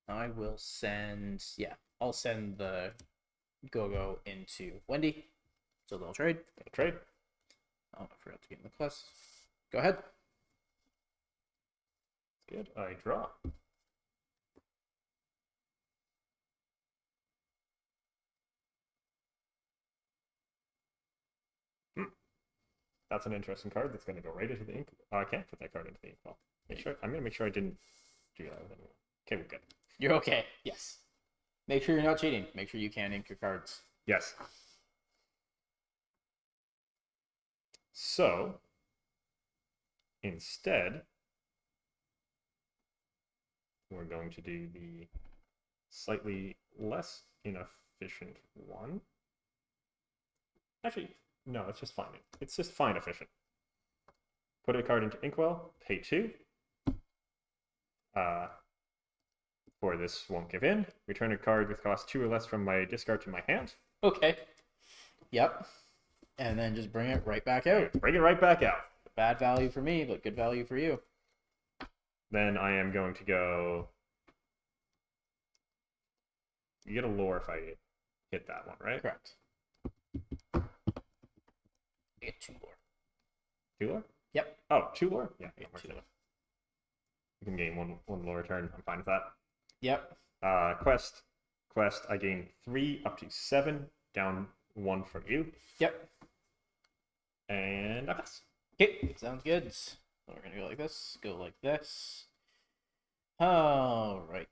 I will send... Yeah, I'll send the Go-Go into Wendy. So they'll trade. Trade. Oh, I forgot to get in the quest. Go ahead. Good. I draw. That's an interesting card that's going to go right into the ink. I can't put that card into the ink. Well, I'm going to make sure I didn't do that with anyone. Okay, we're good. You're okay. Yes. Make sure you're not cheating. Make sure you can ink your cards. Yes. So, instead, we're going to do the slightly less inefficient one. Actually, no, it's just fine. It's just fine efficient. Put a card into Inkwell, pay 2. For this won't give in. Return a card with cost 2 or less from my discard to my hand. Okay. Yep. And then just bring it right back out. Bring it right back out. Bad value for me, but good value for you. Then I am going to go... You get a lore if I hit that one, right? Correct. You get 2 lore. 2 lore? Yep. Oh, 2 lore? Yeah, Yeah, 2 lore. You can gain one lore turn. I'm fine with that. Yep. Quest, I gain 3 up to 7, down 1 from you. Yep. And I pass. Okay, sounds good. So we're gonna go like this, go like this. All right.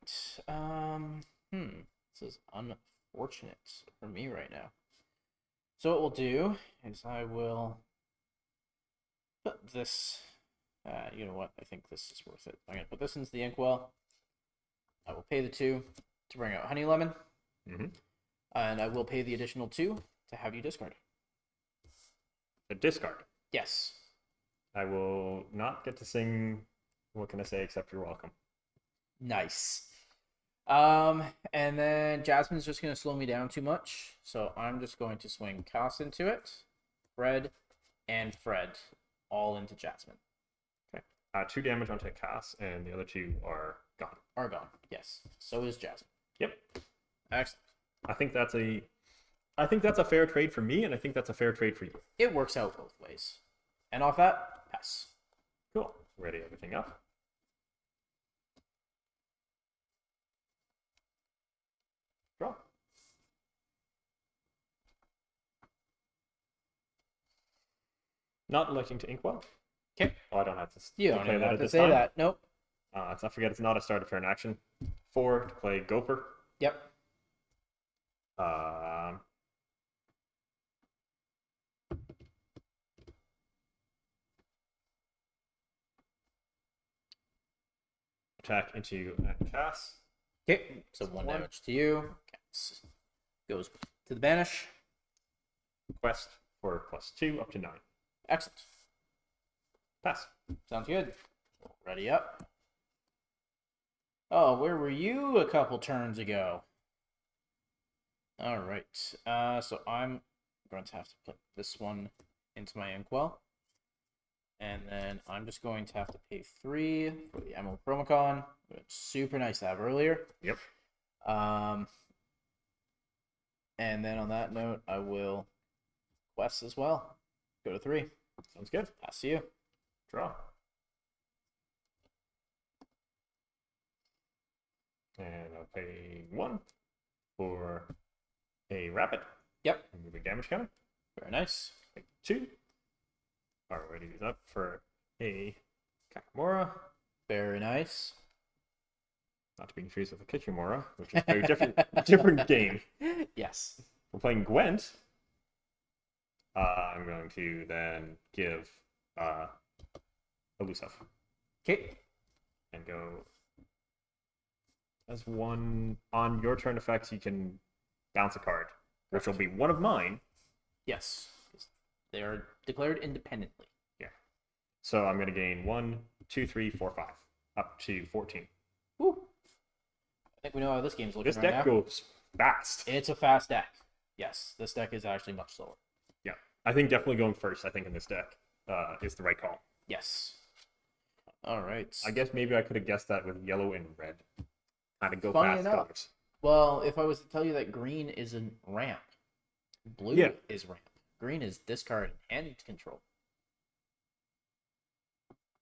This is unfortunate for me right now. So what we'll do is I will put this. You know what? I think this is worth it. I'm gonna put this into the inkwell. I will pay the 2 to bring out Honey Lemon, and I will pay the additional 2 to have you discard. A discard. Yes. I will not get to sing. What can I say except you're welcome? Nice. And then Jasmine's just gonna slow me down too much, so I'm just going to swing Cass into it, Fred, and Fred all into Jasmine. 2 damage onto Cass, and the other 2 are gone. Are gone. Yes. So is Jasmine. Yep. Excellent. I think that's a fair trade for me, and I think that's a fair trade for you. It works out both ways. And off that, pass. Cool. Ready everything up. Draw. Not electing to Inkwell. Okay. Oh, I don't have to. You don't play even that have at to this say time. that. Nope. I forget it's not a start of turn action. 4 to play Gopher. Yep. Attack into Cass. Okay. So 1 damage to you. Cass goes to the banish. Quest for +2 up to 9. Excellent. Pass. Sounds good. Ready up. Oh, where were you a couple turns ago? All right. So I'm going to have to put this one into my inkwell. And then I'm just going to have to pay 3 for the Emerald Chromacon, which is super nice to have earlier. Yep. And then on that note, I will quest as well. Go to 3. Sounds good. Pass to you. Draw. And I'll pay 1 for a rapid. Yep. Moving damage counter. Very nice. Take 2. Already these up for a Kakamora. Very nice. Not to be confused with a Kikimora, which is a very different game. Yes. We're playing Gwent. I'm going to then give Elusive. Okay. And go as 1 on your turn effects. You can bounce a card, which will be one of mine. Yes. They are declared independently. Yeah. So I'm going to gain 1, 2, 3, 4, 5, up to 14. Woo. I think we know how this game's looking This right deck now. goes fast. It's a fast deck. Yes, this deck is actually much slower. Yeah. I think definitely going first, I think, in this deck is the right call. Yes. All right. I guess maybe I could have guessed that with yellow and red. Kind of go Funny fast enough. colors. Well, if I was to tell you that green isn't ramp, blue is ramp. Green is discard and hand control.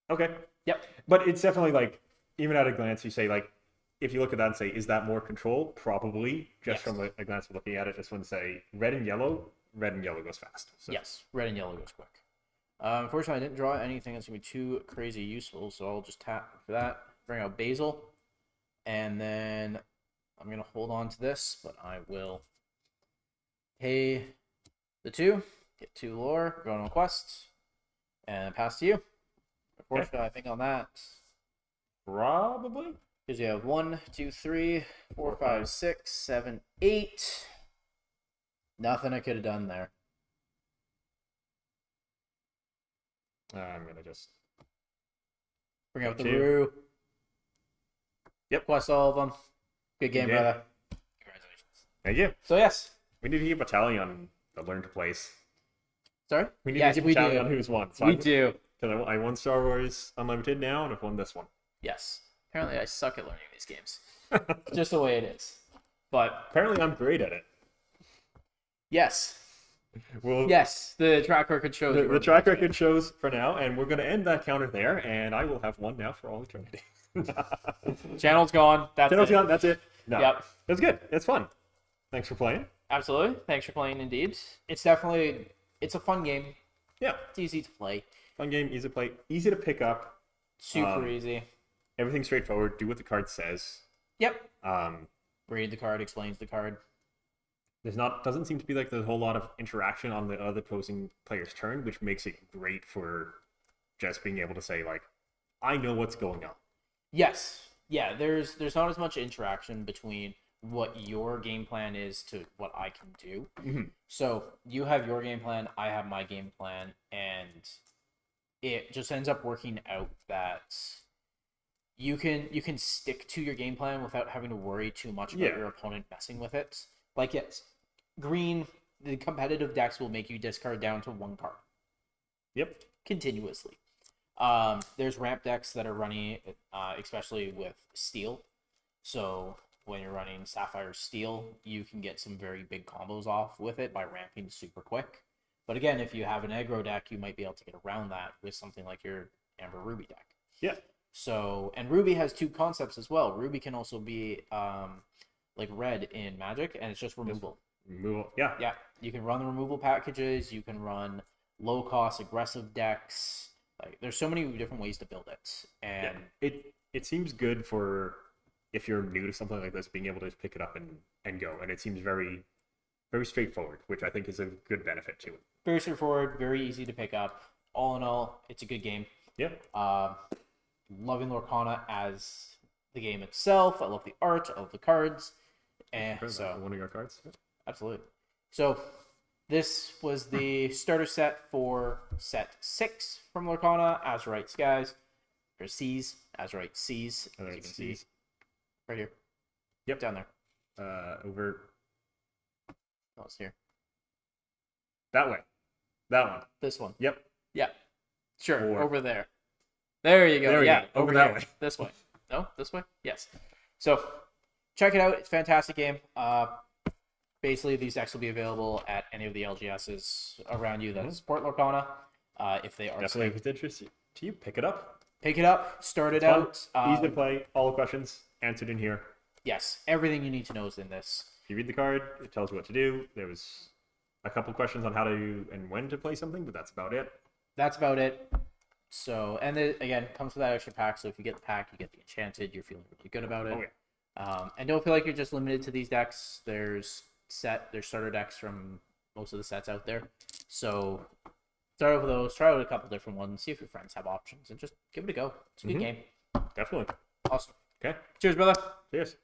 Okay. Yep. But it's definitely like, even at a glance, you say, like, if you look at that and say, is that more control? Probably. Just Yes. from a glance of looking at it, this one say red and yellow goes fast. So. Yes, red and yellow goes quick. Unfortunately, I didn't draw anything that's going to be too crazy useful, so I'll just tap for that. Bring out Basil. And then I'm going to hold on to this, but I will pay the 2, get 2 lore, go on a quest, and pass to you. Unfortunately, I think on that, Probably. because you have 1, 2, 3, 4, 5, 6, 7, 8. Nothing I could have done there. I'm gonna just Bring out the 2. Rue. Yep. Quest all of them. Good game, Good game. brother. Congratulations. Thank you. So, yes. We need to keep a tally on the learned place. Sorry? We need Yes, to keep we a tally do. on who's won. So We do. Because I won Star Wars Unlimited now, and I've won this one. Yes. Apparently, I suck at learning these games. Just the way it is. But, Apparently, I'm great at it. yes. Well, Yes, the track record shows. the track record shows for now, and we're going to end that counter there, and I will have won now for all eternity. Channel's gone. That's Channel's it. gone. That's it. No. Yep. It's good. It's fun. Thanks for playing. Absolutely. Thanks for playing, indeed. It's definitely, it's a fun game. Yeah. It's easy to play. Fun game, easy to play, easy to pick up. Super easy. Everything's straightforward. Do what the card says. Yep. Um, Read the card, explains the card. doesn't seem to be like there's a whole lot of interaction on the other opposing player's turn, which makes it great for just being able to say like, I know what's going on. Yes. Yeah, there's not as much interaction between what your game plan is to what I can do. Mm-hmm. So you have your game plan, I have my game plan, and it just ends up working out that you can stick to your game plan without having to worry too much about your opponent messing with it. Like, yes, green, the competitive decks will make you discard down to 1 card. Yep. Continuously. There's ramp decks that are running, especially with steel. So when you're running Sapphire Steel, you can get some very big combos off with it by ramping super quick. But again, if you have an aggro deck, you might be able to get around that with something like your Amber Ruby deck. Yeah. So, and Ruby has 2 concepts as well. Ruby can also be like red in Magic, and it's just removal. Removal. Yeah. Yeah, you can run the removal packages. You can run low-cost aggressive decks. Like, there's so many different ways to build it, and It seems good for if you're new to something like this, being able to just pick it up and go. And it seems very, very straightforward, which I think is a good benefit to it. very straightforward, very easy to pick up. All in all, it's a good game. Yeah. Loving Lorcana as the game itself. I love the art. I love the cards. And so, One of your cards. absolutely. So, this was the starter set for set 6 from Lorcana Azurite Skies, or Seas, Azurite Seas, as you can see right here. Yep. Down there. Over Oh, it's here. that way. That one. This one. Yep. Yeah. Sure. Or- over there. There you go. There we Yeah. go. Over that here. way. This way. No, this way? Yes. So check it out. It's a fantastic game. Basically, these decks will be available at any of the LGSs around you that support Lorcana. If they are Definitely, if it's interesting to you, pick it up. pick it up, start it It's out. fun, easy to play. All the questions answered in here. Yes, everything you need to know is in this. If you read the card, it tells you what to do. There was a couple questions on how to and when to play something, but that's about it. That's about it. So, and it, again, comes with that extra pack. So if you get the pack, you get the Enchanted. You're feeling really good about it. Oh, yeah. And don't feel like you're just limited to these decks. There's starter decks from most of the sets out there. So start out with those. Try out a couple different ones. See if your friends have options, and just give it a go. It's a good game. Definitely. Awesome. Okay. Cheers, brother. Cheers.